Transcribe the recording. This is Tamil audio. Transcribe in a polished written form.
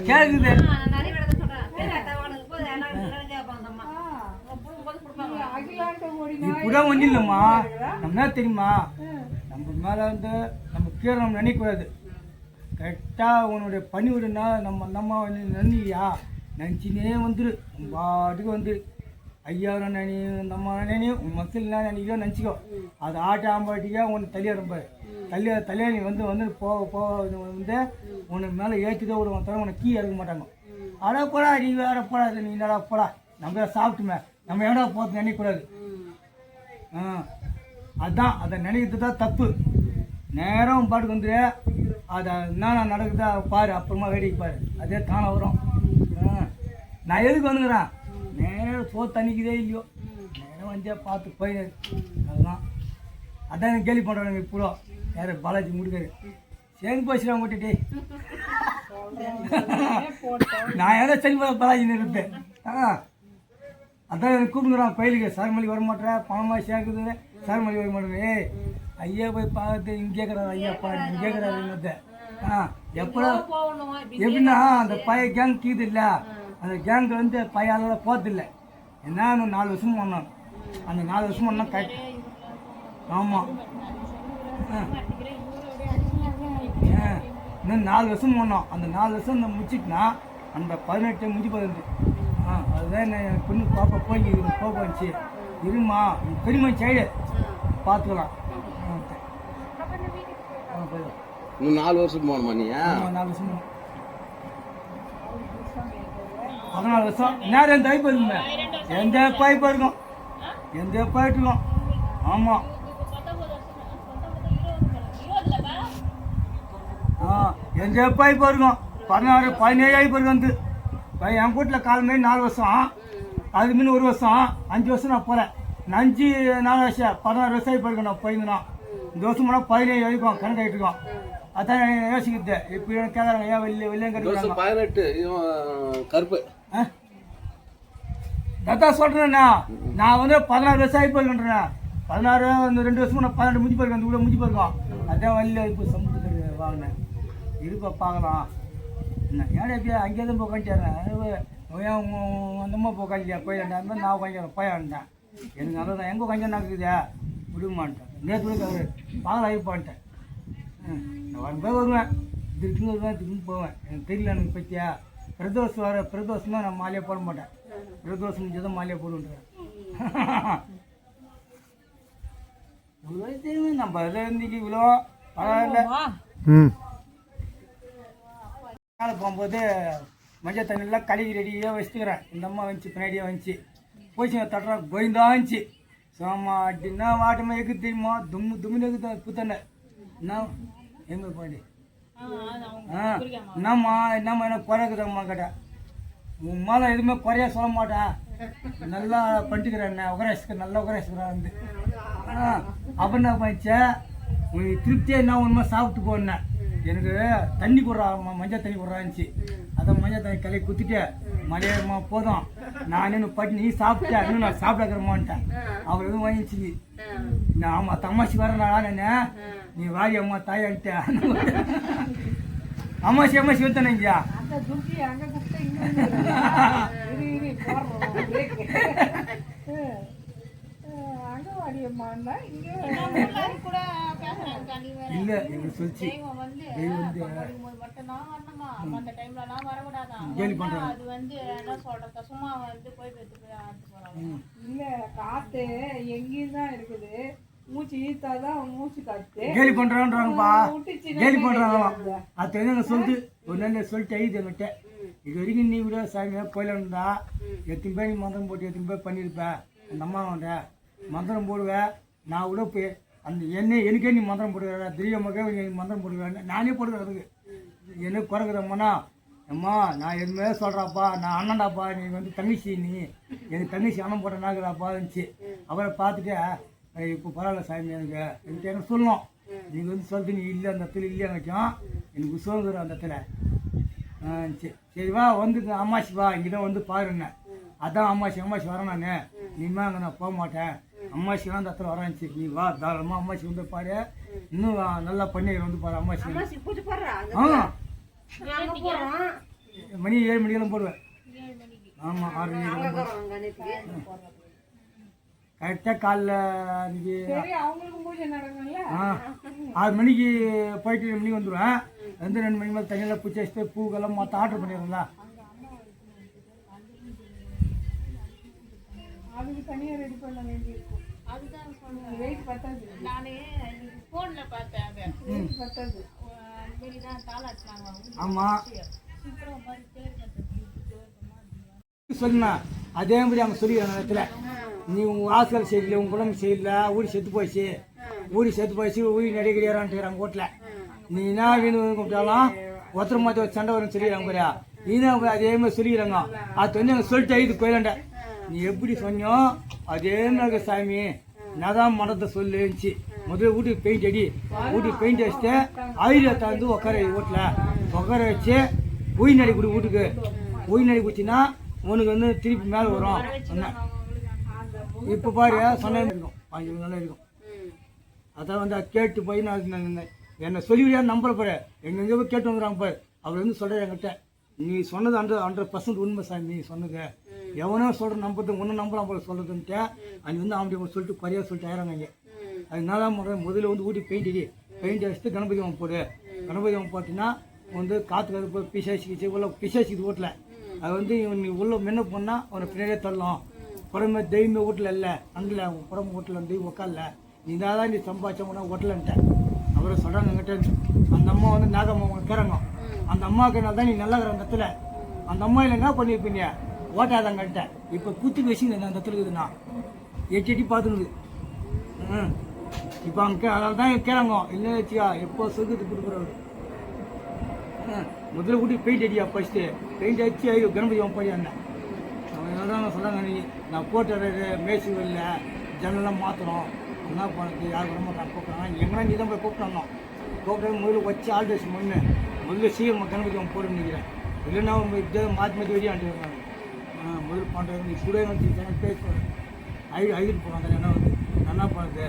கேக்குது இப்படிதான் ஒன்றும் இல்லைம்மா. நம்ம என்ன தெரியுமா, நம்ம மேலே வந்து நம்ம கீழே நம்ம நினைக்கக்கூடாது. கரெக்டாக உன்னுடைய பணி விடுனா நம்ம நம்ம நினையா நினச்சினே வந்துடு. நம்ம பாட்டுக்கு வந்து ஐயா நினை நம்ம நினை உன் மக்கள்லாம் நினைக்கோ நினச்சிக்கோ. அது ஆட்ட ஆம்பாட்டிக்காக உன்னை தள்ளியாடும்பாரு. தள்ளியா நீ வந்து வந்து வந்து உனக்கு மேலே ஏற்றிதான் விடுவோம் தவிர உனக்கு கீ எடுக்க மாட்டாங்க. அடா போடா நீ வேற போடா நீ என்னடா போடா நம்ம சாப்பிட்டுமே நம்ம எடா போகிறது நினைக்கக்கூடாது. அதுதான் அதை நினைக்கிறது தான் தப்பு. நேரம் பாட்டுக்கு வந்து அதை என்னென்ன நடக்குதா பாரு, அப்புறமா வேடிக்கை பாரு, அதே தானே வரும். நான் எதுக்கு வந்துக்கிறேன், நேரம் சோறு தண்ணிக்குதே இல்லையோ நேரம் வந்து பார்த்து போய் அதுதான் அதான் எனக்கு கேள்வி பண்ணுறாங்க. இப்போ யார் பாலாஜி முடிக்காரு சேர்ந்து போச்சுலாம் விட்டுட்டு நான் ஏதோ சரி பாலாஜி இருப்பேன். அதான் எனக்கு கூப்பிடுறான் கோயிலுக்கு. சரமொழி வரமாட்டேன் பணமாக சேர்க்குது சரமொழி வர மாட்டேங்க. ஐயா போய் பார்த்து இங்கே கேட்குறாரு ஐயாப்பா இங்கே கேட்குறாரு என்னத்தை. எப்படா எப்படின்னா அந்த பைய கேங் கீது இல்லை, அந்த கேங்கு வந்து பையால போகிறதில்லை. என்ன 4 வருஷம் பண்ணோம், அந்த 4 வருஷம் பண்ணால் கரெக்ட். ஆமாம் இன்னும் 4 வருஷம் பண்ணோம். அந்த 4 வருஷம் இந்த முடிச்சிட்டுனா அந்த 18 முடிஞ்சு போகுது. அதுதான் என் பொண்ணு பாப்பா போய் போக வந்துச்சு. இருமா பெரியம்மா சைடு பார்த்துக்கலாம். இன்னும் 4 வருஷம் போகணுமா நீ? 4 வருஷம் 14 வருஷம் நேரம் எந்த பைப்பு இருக்குங்க, எந்த பைப்பு இருக்கும் எந்த பைப்பு இருக்கும். ஆமாம் எந்த பைப்பு இருக்கும் 16 17 பைப்பு இருக்கு வந்து. என் வீட்டில் கால் மாரி 4 வருஷம், அது மீன் 1 வருஷம் 5 வருஷம் நான் போகிறேன். 5 4 வருஷம் 16 வருஷம் இப்போ இருக்கேன். நான் போயிருந்தேன் இந்த வருஷம் போனால் 17 வரைக்கும் கணக்காகிட்டு இருக்கோம். அதான் யோசிக்கிறது. இப்போ கேட்குறாங்க ஏன் வெளியே கிடைக்கிறாங்க 18 கருப்பு அதான் சொல்கிறேண்ணா. நான் வந்து 16 வருஷம் ஆகி போயிருக்கேன். 16 இந்த 2 வருஷம் நான் 12 முடிஞ்சு போயிருக்கேன். அந்த கூட முடிஞ்சு போயிருக்கோம். அதான் வெளியில் இப்போ சமுத்திரத்துக்கு வாங்கினேன். இருப்பா பார்க்கலாம் என்ன ஏன்னா எப்படியா அங்கேயே தான் போய் கண்டிட்டேன். அந்தம்மா போய் கண்டியா போயிட்டேன். அந்த நான் கொஞ்சம் போயாண்டேன். எனக்கு அதான் எங்கே கொஞ்சம் நடக்குதா விடுமான்ட்டேன். நேற்று அவர் பார்க்கலாம் இருப்பான்ட்டேன். நான் போய் வருவேன், திருப்பி வருவேன், திரும்பி போவேன். எனக்கு தெரியல எனக்கு பற்றியா. பிரதோஷம் வர பிரதோஷம் தான் நான் மாலையாக போட மாட்டேன். பிரதோஷம் முடிஞ்சு தான் மாலையாக போடுன்றேன். இவ்வளோ தெரியும் நம்ம எதை இருந்துக்கு இவ்வளோ பரவாயில்ல. மேலே போகும்போது மஞ்சள் தண்ணியெல்லாம் கழுவி ரெடியாக வச்சுக்கிறேன். இந்த அம்மா வந்துச்சு பின்னாடியே வந்துச்சு போச்சு தட்டுறா கோயந்தா இருந்துச்சு. சோமா அப்படின்னா வாட்டமாக எக்கு தெரியுமா தும்முன்னு எக்கு புத்தண்ணை என்ன எங்கே போண்டி என்னம்மா எனக்கு குறைக்குதம்மா கேட்டேன். உன் மேலே எதுவுமே குறையா சொல்ல மாட்டேன், நல்லா பண்ணிக்கிறேன் உகரேசுக்கு நல்லா உகரேசுக்கிறேன் வந்து. அப்புறம் என்ன பண்ணிச்சே உனக்கு திருப்தியாக என்ன ஒன்றுமா சாப்பிட்டு போனேன். எனக்கு தண்ணி கொடுறா மஞ்சள் தண்ணி கொடுறான்னுச்சு. அதான் மஞ்சள் தண்ணி கலையை குத்திட்டு மலையம்மா போதும் நான் இன்னும் பட்டி நீ சாப்பிட்டேன் இன்னும் நான் சாப்பிடாக்கிறமான்ட்டேன். அவர் எதுவும் வாங்கிச்சு. நான் ஆமாம் தமாசி வரேன் நான் நீ வாரி அம்மா தாயான்ட்டேன். அம்மாசி அம்மாசி வந்துட்டானேங்கய்யா. இல்ல எங்க சொல்லிச்சு காத்து எங்கேயும் தான் இருக்குது. மூச்சு ஈத்தாதான் மூச்சு காத்து கேலி பண்றாங்கப்பா. கேலி பண்றாங்க அது தெரிஞ்சவங்க சொல்லிட்டு ஒரு நல்ல சொல்லிட்டு ஐது என்கிட்ட இது வரைக்கும் நீ கூட சாமி கோயிலா எத்தனை பேர் நீ மந்திரம் போட்டு எத்தனை பேர் பண்ணியிருப்பேன். அந்த அம்மாவோட மந்திரம் போடுவேன் நான் கூட போய் அந்த எனக்கே நீ மந்திரம் போடுவேன் திரியமாக எனக்கு மந்திரம் போடுவேன் நானே போடுவேன். அதுக்கு எனக்கு குறைக்குறம்மாண்ணா அம்மா நான் எதுவுமே சொல்கிறாப்பா நான் அண்ணன்டாப்பா நீ வந்து தங்கச்சி நீ எனக்கு தங்கச்சி அண்ணன் போட்ட நாக்குறாப்பா இருந்துச்சு. அவரை பார்த்துட்டு இப்போ பரவாயில்ல சாமி எனக்கு எனக்கு சொல்லணும் நீங்கள் வந்து சொல்லிட்டு நீ இல்லை அந்த இடத்துல இல்லையாங்கச்சும் எனக்கு சுதந்திரம் அந்த இடத்துல சரிவா வந்து அம்மாச்சி வா இங்கே தான் வந்து பாருங்க. அதான் அம்மாச்சி வரேன் நான் நீமா அங்கே நான் போக மாட்டேன் அம்மாச்சிலாம் அந்த இடத்துல வரேன்ச்சு நீ வா தாராளமாக அம்மாச்சி வந்து பாரு இன்னும் நல்லா பண்ணிக்கிற வந்து பாரு அம்மாச்சி. மணி 7 மணிக்கெல்லாம் போடுவேன். ஆமாம் 6 மணிக்கெல்லாம் கரெக்டாக காலைல அன்றைக்கி சரி அவங்களுக்கு பூஜை நடக்கும்ல 6 மணிக்கு போயிட்டு 2 மணிக்கு வந்துடுவேன். வந்து 2 மணி மேலே தண்ணியெல்லாம் பூச்சி வச்சுட்டு பூக்கெல்லாம் மொத்தம் ஆர்டர் பண்ணிடுறேங்களா. அதுக்கு தனியாக ரெடி பண்ண வேண்டியிருக்கும். அதுதான் சொன்னேன். வெயிட் பத்தாது. நானே ஃபோன்ல பார்த்தேன். அதை வெயிட் பத்தாது. வெளிதான் தாளாட்டினாங்க. ஆமாம் சீக்கிரம் மாதிரி தேர் கட்டுறது சொன்னா அதே மாதிரி அவங்க சொல்லிடுற நேரத்தில் நீ உங்கள் ஆஸ்கர் சரியில்லை, உங்கள் குழம்பு சரியில்லை, ஊடி செத்து போயிடுச்சு, ஊடி செத்து போயிடுச்சு, ஊடி நிறைய கிடையாறான்ட்டுறாங்க வீட்டில். நீ என்ன வேணும் கூப்பிட்டாலும் ஒருத்தர் மாற்றி ஒரு சண்டை வரும்னு சொல்லிடுறாங்க பாரியா. நீனா அதே மாதிரி சொல்லிடுறாங்க. அது வந்து எங்கள் சொல்லிட்டு இது கோயிலாண்ட நீ எப்படி சொன்னியோ அதே மாதிரி சாமி நான் தான் மனத்தை சொல்லுச்சு. முதல்ல வீட்டுக்கு பெயிண்ட் அடி, வீட்டுக்கு பெயிண்ட் அடிச்சுட்டு ஆயுதத்தை வந்து உட்கார வீட்டில் உட்கார வச்சு உயிர் நடி கொடு வீட்டுக்கு. உயிர் நடி குடிச்சின்னா உனக்கு வந்து திருப்பி மேலே வரும் சொன்னேன். இப்போ பாரு சொன்ன இருக்கும் 5 நாள் இருக்கும். அதான் வந்து அதை கேட்டு போய் நான் என்னை சொல்லிவிடியா நம்புற பாரு எங்கெங்கே போய் கேட்டு வந்துடுறாங்க பாரு. அவர் வந்து சொல்கிற என்கிட்ட நீ சொன்னது 100% உண்மை சாமி. நீ சொன்னது எவனோ சொல்கிற நம்புறது ஒன்றும் நம்பலாம் போல சொல்கிறதுன்ட்டு அங்கே வந்து அவங்க சொல்லிட்டு குறையா சொல்லிட்டு ஆயிராங்க. இங்கே அதனால முதல்ல வந்து ஊட்டி பெயிண்ட் அடி, பெயிண்ட் அடிச்சுட்டு கணபதி அவன் போடு. கணபதி அவன் போட்டின்னா வந்து காற்று கருப்பு பிசாசிக்கிச்சு உள்ள பிசாசிக்கு வீட்டில் அது வந்து இவன் நீ உள்ள மென்ன போனால் அவனை பின்னாடியே தள்ளலாம். புறமே தெய்வமே வீட்டில் இல்லை அங்கில் புறம்பு வீட்டில் வந்து உக்கால நீ தான் நீ சம்பாதிச்சோம்னா ஓட்டலன்ட்டேன். அவரை சொல்கிறாங்க எங்கிட்ட அந்த அம்மா வந்து நாகம்மா கேட்குறாங்க. அந்த அம்மாவுக்குனால தான் நீ நல்லா இருக்கிற அந்த இடத்துல. அந்த அம்மா இல்லை என்ன பண்ணியிருப்பீங்க ஓட்டாதங்கிட்ட. இப்போ குத்துக்கு வச்சுங்க அந்த இடத்துல இருக்குதுண்ணா எட்டி பார்த்துனுது. இப்போ அங்கே அதனால தான் கேட்குறாங்க இல்லைன்னு வச்சுக்கா எப்போ சொர்க்கத்துக்கு கொடுக்குறவர். முதல்ல வீட்டுக்கு பெயிண்ட் அடியா ஃபஸ்ட்டு பெயிண்ட் அடிச்சு ஐயோ கணபதி அவன் போய் அண்ணன் அவன் தான் சொல்கிறாங்க நீ நான் போட்டு மேய்ச்சி வரல ஜன்னெல்லாம் மாற்றுறோம் என்ன பண்ணுறது யார் வர மாட்டான் கூப்பிட்றாங்க. எங்கன்னா நீ தான் போய் கூப்பிட்டாங்க. கூப்பிட்டு முதல்ல வச்சு ஆள் டேஸ் முன்னு முதல்ல சீக்கிரமாக கணபதி அவன் போட்டு நிற்கிறேன். இல்லைன்னா மாற்றி மாற்றி வெளியே ஆண்டு வருவாங்க. முதல் பண்ணுறது நீ கூட வந்து பேசுவேன் ஐடிட்டு போனாங்க என்ன வந்து என்ன பண்ணுறது